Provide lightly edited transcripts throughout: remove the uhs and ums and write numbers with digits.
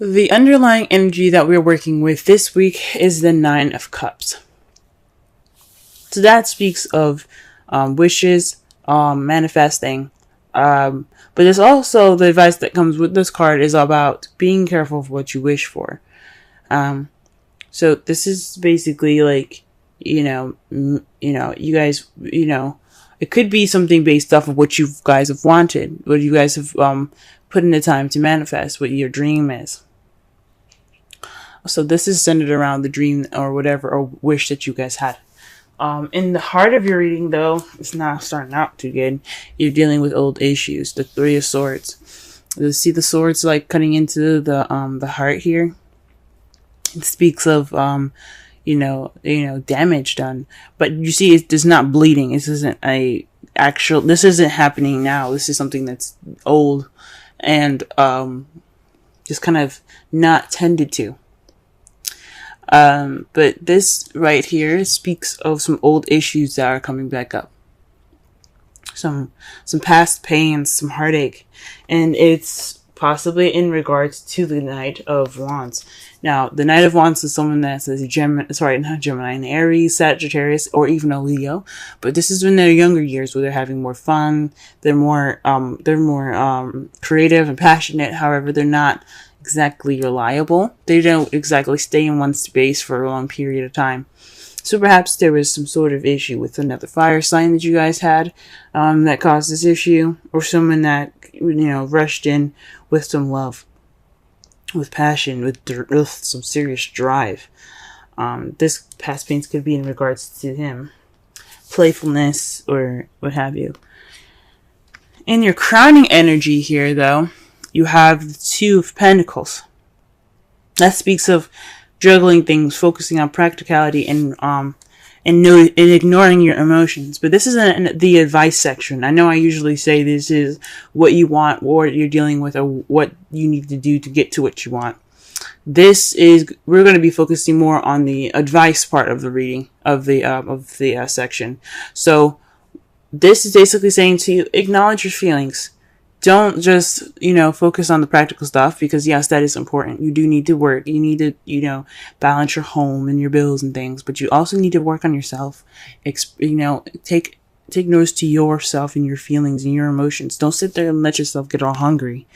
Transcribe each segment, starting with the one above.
The underlying energy that we're working with this week is the Nine of Cups. So that speaks of wishes, manifesting. But there's also the advice that comes with this card is about being careful of what you wish for. So this is basically like, you guys, it could be something based off of what you guys have wanted, what you guys have put in the time to manifest, what your dream is. So this is centered around the dream or whatever, or wish that you guys had. In the heart of your reading, though, it's not starting out too good. You're dealing with old issues. The Three of Swords. You see the swords like cutting into the heart here. It speaks of damage done. But you see, it's not bleeding. This isn't this isn't happening now. This is something that's old and just kind of not tended to. But this right here speaks of some old issues that are coming back up. Some past pains, some heartache. And it's possibly in regards to the Knight of Wands. Now, the Knight of Wands is someone that's an Aries, Sagittarius, or even a Leo. But this is in their younger years where they're having more fun. They're more creative and passionate. However, they're not exactly reliable. They don't exactly stay in one space for a long period of time. So perhaps there was some sort of issue with another fire sign that you guys had that caused this issue, or someone that rushed in with some love, with passion, with some serious drive. This past pains could be in regards to him, playfulness or what have you. In your crowning energy here, though, you have the Two of Pentacles. That speaks of juggling things, focusing on practicality, and ignoring your emotions. But this is the advice section. I know I usually say this is what you want, or what you're dealing with, or what you need to do to get to what you want. We're going to be focusing more on the advice part of the reading of the section. So this is basically saying to you, acknowledge your feelings. Don't just, focus on the practical stuff, because yes, that is important. You do need to work. You need to, balance your home and your bills and things, but you also need to work on yourself. Take notice to yourself and your feelings and your emotions. Don't sit there and let yourself get all hungry,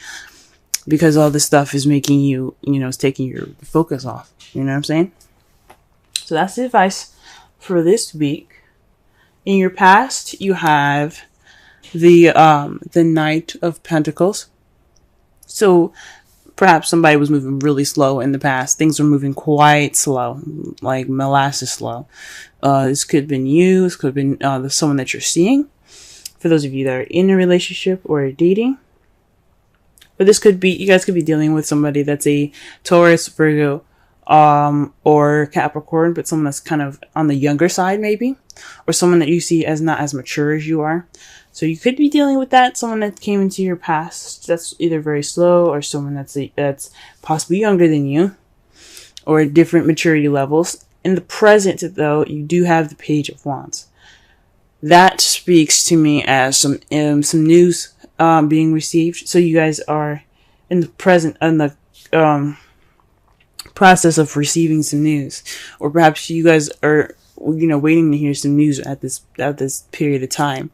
because all this stuff is making you, it's taking your focus off. You know what I'm saying? So that's the advice for this week. In your past, you have the Knight of Pentacles. So perhaps somebody was moving really slow in the past. Things were moving quite slow, like molasses slow. This could have been you. This could have been someone that you're seeing. For those of you that are in a relationship or dating. But this could be, you guys could be dealing with somebody that's a Taurus, Virgo, or Capricorn, but someone that's kind of on the younger side maybe. Or someone that you see as not as mature as you are. So you could be dealing with that, someone that came into your past that's either very slow, or someone that's possibly younger than you, or different maturity levels. In the present, though, you do have the Page of Wands. That speaks to me as some news being received. So you guys are in the present, in the process of receiving some news, or perhaps you guys are waiting to hear some news at this period of time.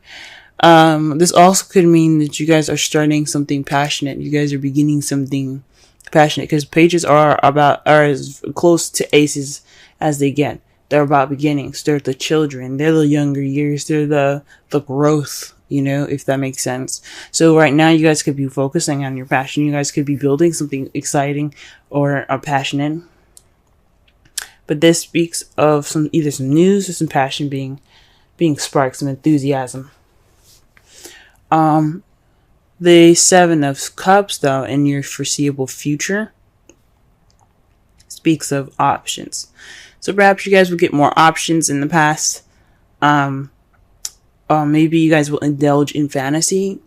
This also could mean that you guys are starting something passionate. You guys are beginning something passionate, because pages are as close to aces as they get. They're about beginnings. They're the children. They're the younger years. They're the growth, if that makes sense. So right now you guys could be focusing on your passion. You guys could be building something exciting or passionate. But this speaks of either some news or some passion being sparked, some enthusiasm. The Seven of Cups, though, in your foreseeable future, speaks of options. So perhaps you guys will get more options in the past. Maybe you guys will indulge in fantasy.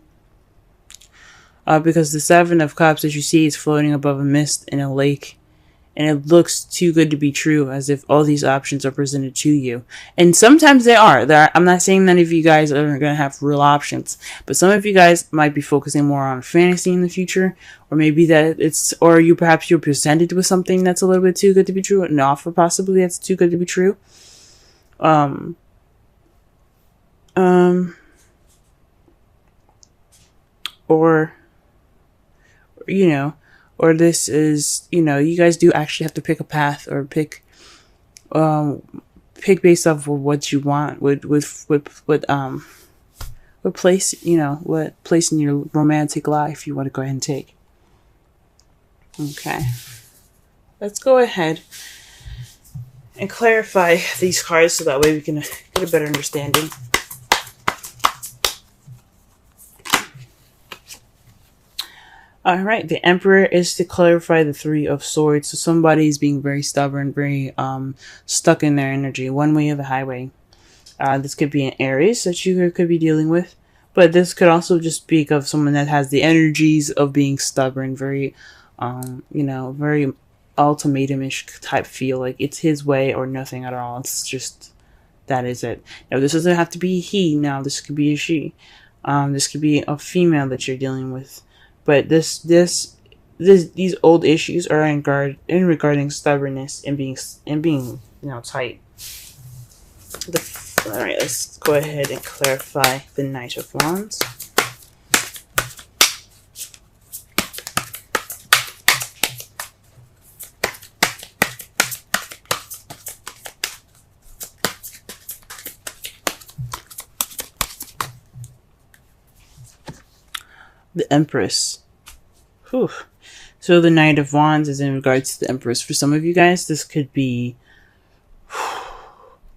Because the Seven of Cups, as you see, is floating above a mist in a lake. and it looks too good to be true, as if all these options are presented to you. And sometimes they are. I'm not saying none of you guys are going to have real options, but some of you guys might be focusing more on fantasy in the future, or maybe that perhaps you're presented with something that's a little bit too good to be true, an offer possibly that's too good to be true. Or this is, you guys do actually have to pick a path, or pick based off of what you want, what place, what place in your romantic life you want to go ahead and take. Okay. Let's go ahead and clarify these cards so that way we can get a better understanding. Alright, the Emperor is to clarify the Three of Swords. So somebody's being very stubborn, very stuck in their energy, one way or the highway. This could be an Aries that you could be dealing with. But this could also just speak of someone that has the energies of being stubborn, very, very ultimatum-ish type feel. Like it's his way or nothing at all. It's just, that is it. Now, this doesn't have to be he. Now, this could be a she. This could be a female that you're dealing with. But these old issues are regarding stubbornness and being tight. All right, let's go ahead and clarify the Knight of Wands. The Empress. Whew. So the Knight of Wands is in regards to the Empress. For some of you guys, this could be,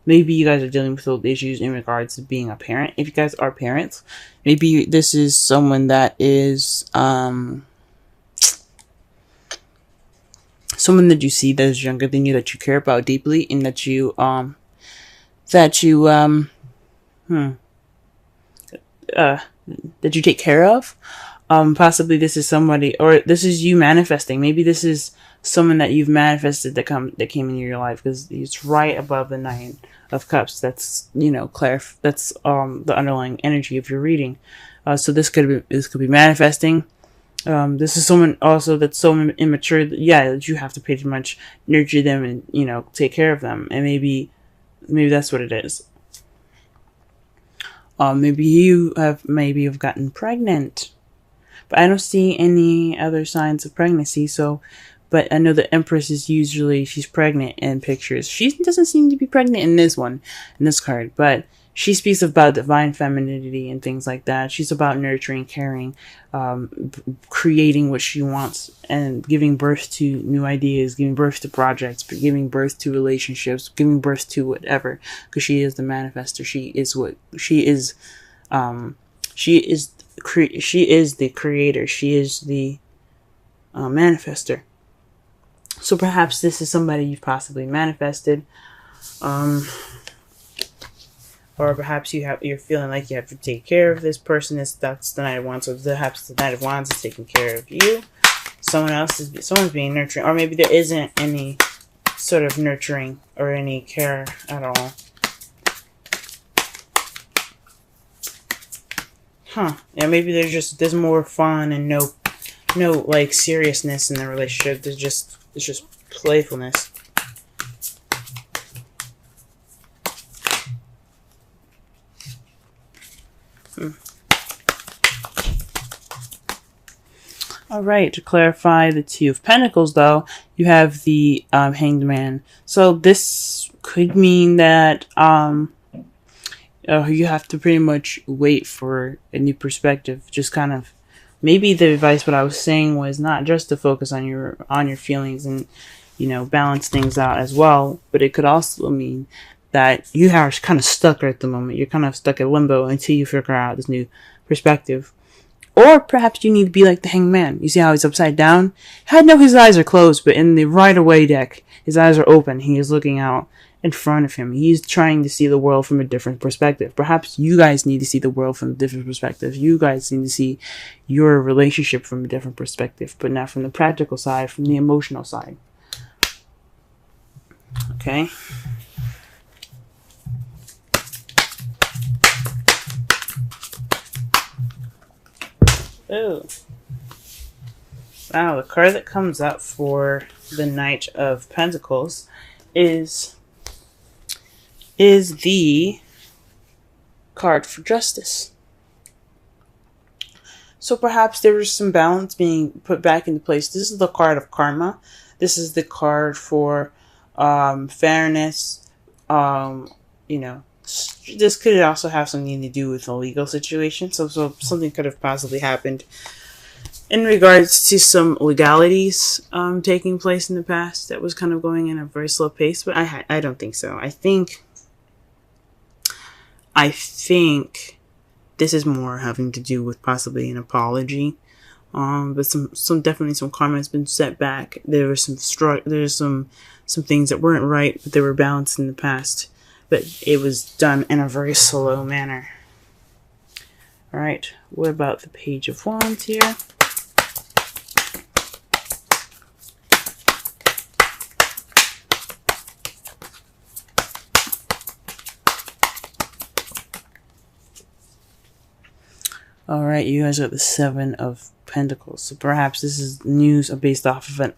maybe you guys are dealing with old issues in regards to being a parent. If you guys are parents, maybe this is someone that is someone that you see that is younger than you, that you care about deeply, and that you take care of. Possibly this is somebody, or this is you manifesting. Maybe this is someone that you've manifested that came into your life, because it's right above the Nine of Cups. That's that's the underlying energy of your reading. So this could be manifesting. This is someone also that's so immature that you have to pretty much nurture them and take care of them, and maybe that's what it is. Maybe you've gotten pregnant, but I don't see any other signs of pregnancy. So, but I know the Empress is usually, she's pregnant in pictures. She doesn't seem to be pregnant in this card, but she speaks about divine femininity and things like that. She's about nurturing, caring, creating what she wants, and giving birth to new ideas, giving birth to projects, giving birth to relationships, giving birth to whatever. Because she is the manifester. She is the creator. She is the manifester. So perhaps this is somebody you've possibly manifested. Or perhaps you're feeling like you have to take care of this person. That's the Knight of Wands. So perhaps the Knight of Wands is taking care of you. Someone's being nurturing. Or maybe there isn't any sort of nurturing or any care at all. Yeah, maybe there's more fun and no like seriousness in the relationship. It's just playfulness. All right, to clarify the Two of Pentacles, though, you have the Hanged Man. So this could mean that you have to pretty much wait for a new perspective. Just kind of, maybe the advice what I was saying was not just to focus on your feelings and balance things out as well, but it could also mean that you are kind of stuck at the moment. You're kind of stuck at limbo until you figure out this new perspective. Or perhaps you need to be like the Hanged Man. You see how he's upside down? I know his eyes are closed, but in the Rider-Waite deck, his eyes are open. He is looking out in front of him. He's trying to see the world from a different perspective. Perhaps you guys need to see the world from a different perspective. You guys need to see your relationship from a different perspective, but not from the practical side, from the emotional side. Okay. Oh. Wow, the card that comes up for the Knight of Pentacles is the card for justice. So perhaps there was some balance being put back into place. This is the card of karma. This is the card for fairness. You know, this could also have something to do with a legal situation. So something could have possibly happened in regards to some legalities taking place in the past that was kind of going in a very slow pace. But I don't think so. I think this is more having to do with possibly an apology. But definitely some karma has been set back. There were some things that weren't right, but they were balanced in the past. But it was done in a very slow manner. All right, what about the Page of Wands here? All right, you guys are the Seven of Pentacles. So perhaps this is news based off of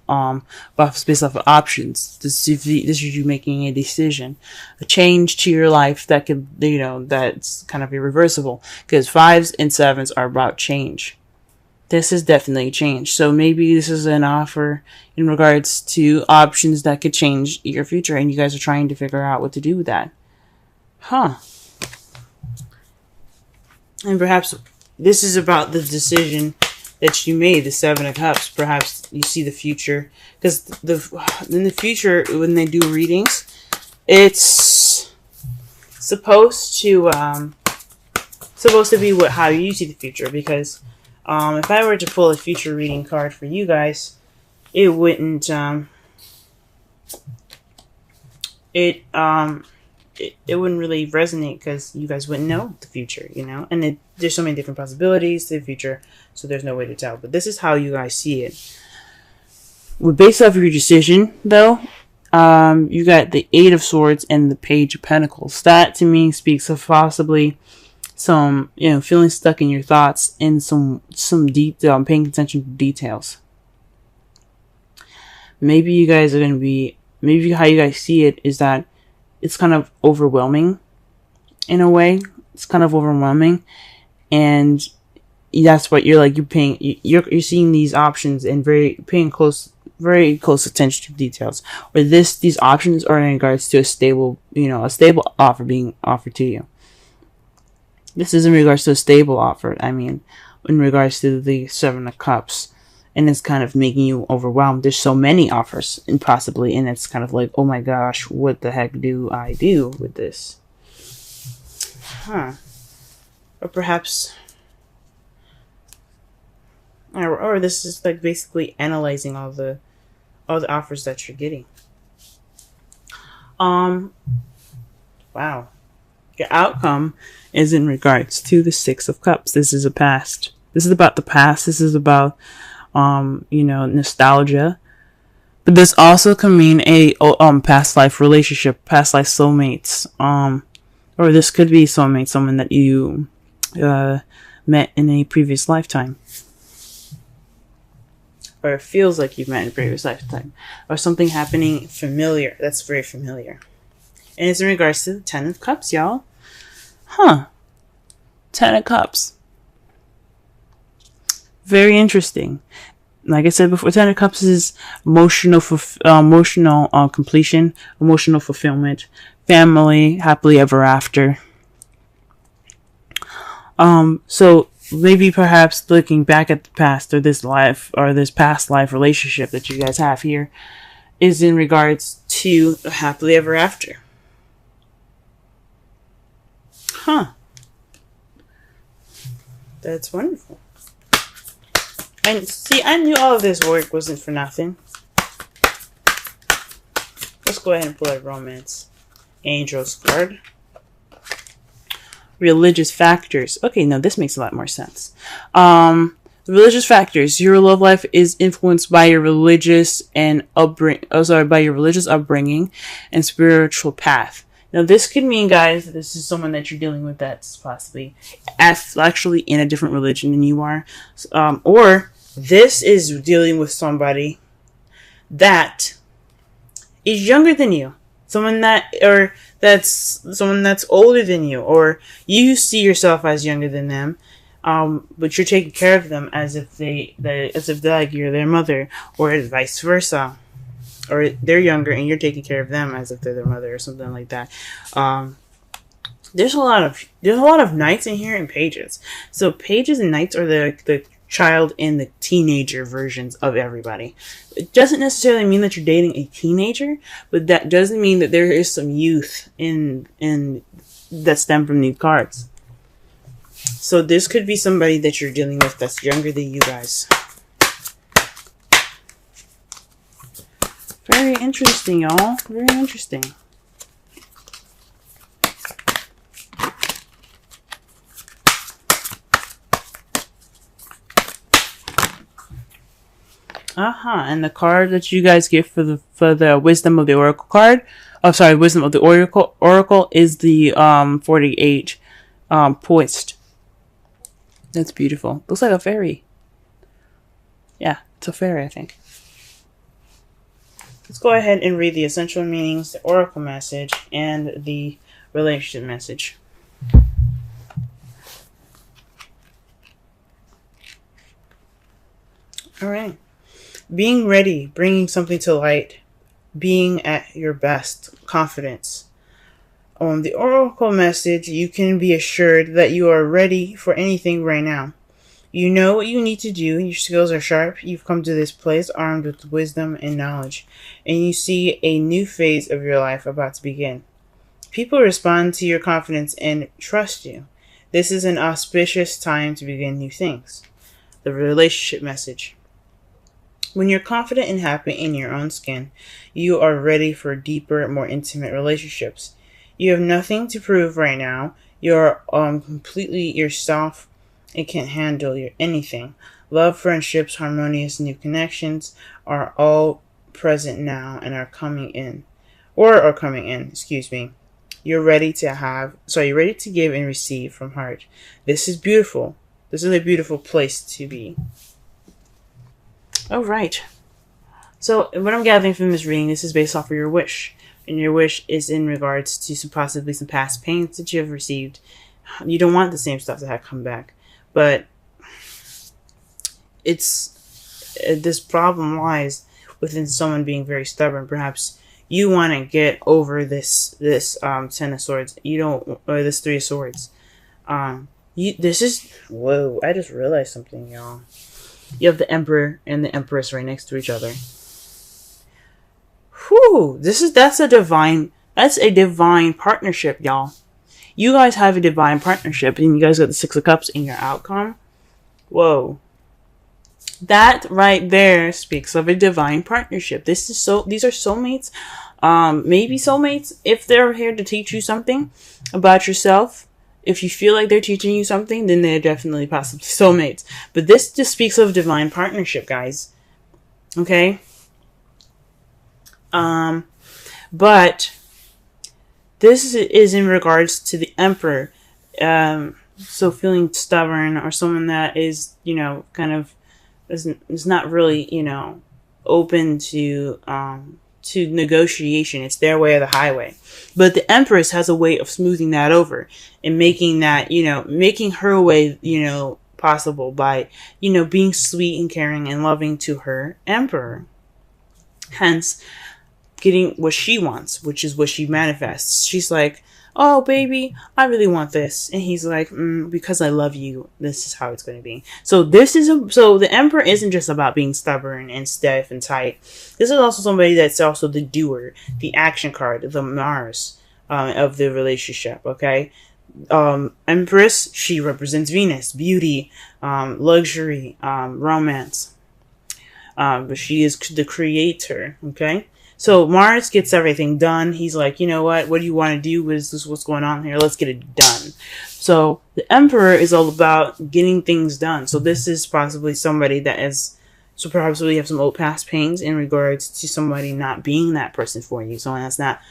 options. This is you making a decision, a change to your life that could, that's kind of irreversible. Because 5s and 7s are about change. This is definitely change. So maybe this is an offer in regards to options that could change your future, and you guys are trying to figure out what to do with that. Huh. And perhaps this is about the decision that you made, the Seven of Cups. Perhaps you see the future. Because in the future, when they do readings, it's supposed to be how you see the future. Because if I were to pull a future reading card for you guys, it wouldn't it wouldn't really resonate, because you guys wouldn't know the future, and there's so many different possibilities to the future, so there's no way to tell. But this is how you guys see it. Based off of your decision, though, you got the Eight of Swords and the Page of Pentacles. That to me speaks of possibly some, feeling stuck in your thoughts and some detail, paying attention to details. Maybe you guys are going to be, maybe how you guys see it is that it's kind of overwhelming in a way. It's kind of overwhelming, and that's what you're you're seeing these options and very close attention to details. Or these options are in regards to a stable offer being offered to you. This is in regards to a stable offer. I mean, in regards to the Seven of Cups. And it's kind of making you overwhelmed. There's so many offers, and it's kind of like, oh my gosh, what the heck do I do with this? Huh. Or perhaps, or this is like basically analyzing all the offers that you're getting. Wow. Your outcome is in regards to the Six of Cups. This is a past. This is about the past. This is about nostalgia, but this also can mean a past life relationship, past life soulmates, or this could be soulmate, someone that you met in a previous lifetime, or it feels like you've met in a previous lifetime, or something happening familiar that's very familiar. And it's in regards to the Ten of Cups, y'all. Ten of Cups. Very interesting. Like I said before, Ten of Cups is emotional completion, emotional fulfillment, family, happily ever after. So maybe perhaps looking back at the past, or this past life relationship that you guys have here, is in regards to happily ever after. That's wonderful. And see, I knew all of this work wasn't for nothing. Let's go ahead and pull a Romance Angels card. Religious factors. Okay, no, this makes a lot more sense. The religious factors. Your love life is influenced by your religious and by your religious upbringing and spiritual path. Now, this could mean, guys, this is someone that you're dealing with that's possibly actually in a different religion than you are, or this is dealing with somebody that is younger than you, someone that's older than you, or you see yourself as younger than them, but you're taking care of them as if they're like you're their mother, or vice versa. Or they're younger and you're taking care of them as if they're their mother or something like that. There's a lot of knights in here and pages. So pages and knights are the child and the teenager versions of everybody. It doesn't necessarily mean that you're dating a teenager, but that doesn't mean that there is some youth in that stem from these cards. So this could be somebody that you're dealing with that's younger than you guys. Very interesting, y'all. Very interesting. And the card that you guys get for the Wisdom of the Oracle card. Oh, sorry, Wisdom of the Oracle is the 48 poised. That's beautiful. Looks like a fairy. Yeah, it's a fairy, I think. Let's go ahead and read the essential meanings, the oracle message, and the relationship message. All right. Being ready, bringing something to light, being at your best, confidence. On the oracle message, you can be assured that you are ready for anything right now. You know what you need to do. Your skills are sharp. You've come to this place armed with wisdom and knowledge, and you see a new phase of your life about to begin. People respond to your confidence and trust you. This is an auspicious time to begin new things. The relationship message. When you're confident and happy in your own skin, you are ready for deeper, more intimate relationships. You have nothing to prove right now. You're completely yourself and can't handle anything. Love, friendships, harmonious new connections are all present now and are coming in. Excuse me. You're ready to give and receive from heart. This is beautiful. This is a beautiful place to be. All right. So what I'm gathering from this reading, this is based off of your wish. And your wish is in regards to possibly some past pains that you have received. You don't want the same stuff to have come back. But this problem lies within someone being very stubborn. Perhaps you want to get over this Ten of Swords. Or this Three of Swords. Whoa! I just realized something, y'all. You have the Emperor and the Empress right next to each other. Whew! That's a divine partnership, y'all. You guys have a divine partnership, and you guys got the Six of Cups in your outcome. Whoa. That right there speaks of a divine partnership. These are soulmates. Maybe soulmates if they're here to teach you something about yourself. If you feel like they're teaching you something, then they're definitely possibly soulmates. But this just speaks of divine partnership, guys. Okay? But this is in regards to the Emperor. So feeling stubborn, or someone that is, kind of is not really, open to negotiation. It's their way or the highway. But the Empress has a way of smoothing that over and making that, making her way, possible by, being sweet and caring and loving to her Emperor. Hence, getting what she wants, which is what she manifests. She's like, oh, baby, I really want this. And he's like, because I love you, this is how it's going to be. So the Emperor isn't just about being stubborn and stiff and tight. This is also somebody that's also the doer, the action card, the Mars of the relationship, okay? Empress, she represents Venus, beauty, luxury, romance. But she is the creator, okay? So Mars gets everything done. He's like, you know what? What do you want to do? What is this? What's going on here? Let's get it done. So the Emperor is all about getting things done. So this is possibly somebody that is, so perhaps we have some old past pains in regards to somebody not being that person for you. Someone that's not,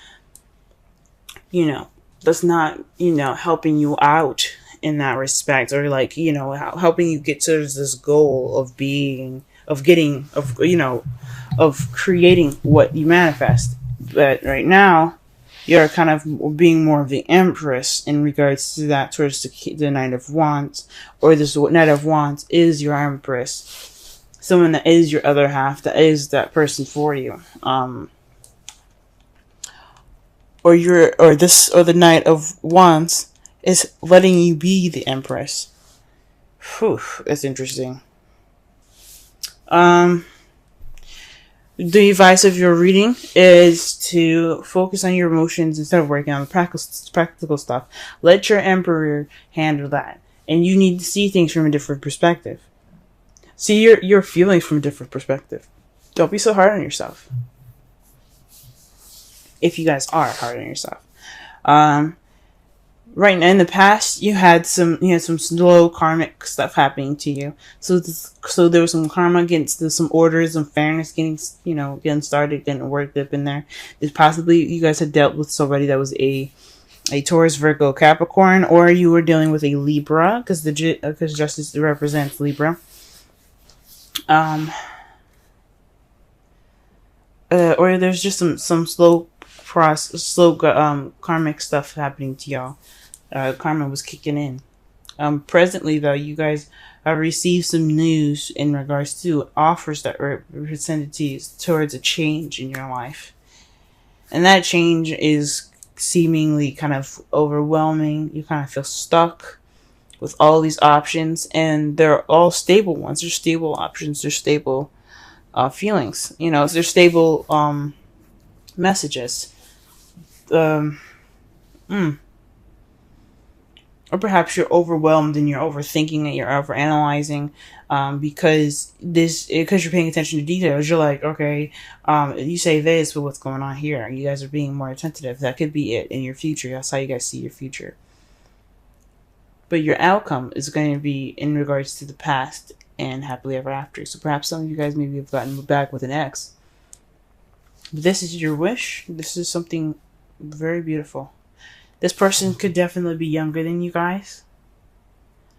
that's not, helping you out in that respect, or like, helping you get to this goal of being, of getting, of creating what you manifest. But right now, you're kind of being more of the Empress in regards to that, towards the Knight of Wands, or this Knight of Wands is your Empress, someone that is your other half, that is that person for you, or the Knight of Wands is letting you be the Empress. Whew, that's interesting. The advice of your reading is to focus on your emotions instead of working on the practical stuff. Let your Emperor handle that. And you need to see things from a different perspective. See your feelings from a different perspective. Don't be so hard on yourself. If you guys are hard on yourself. Right now, in the past, you had some slow karmic stuff happening to you. So there was some karma against some orders and fairness getting started, getting worked up in there. There's possibly you guys had dealt with somebody that was a Taurus, Virgo, Capricorn, or you were dealing with a Libra, because justice represents Libra. Or there's just some slow karmic stuff happening to y'all. Karma was kicking in. Presently, though, you guys have received some news in regards to offers that were presented to you towards a change in your life. And that change is seemingly kind of overwhelming. You kind of feel stuck with all these options, and they're all stable ones. They're stable options. They're stable feelings. They're stable messages. Or perhaps you're overwhelmed and you're overthinking and you're overanalyzing, because you're paying attention to details. You're like, okay, you say this, but what's going on here? You guys are being more attentive. That could be it in your future. That's how you guys see your future. But your outcome is going to be in regards to the past and happily ever after. So perhaps some of you guys maybe have gotten back with an ex. But this is your wish. This is something very beautiful. This person could definitely be younger than you guys.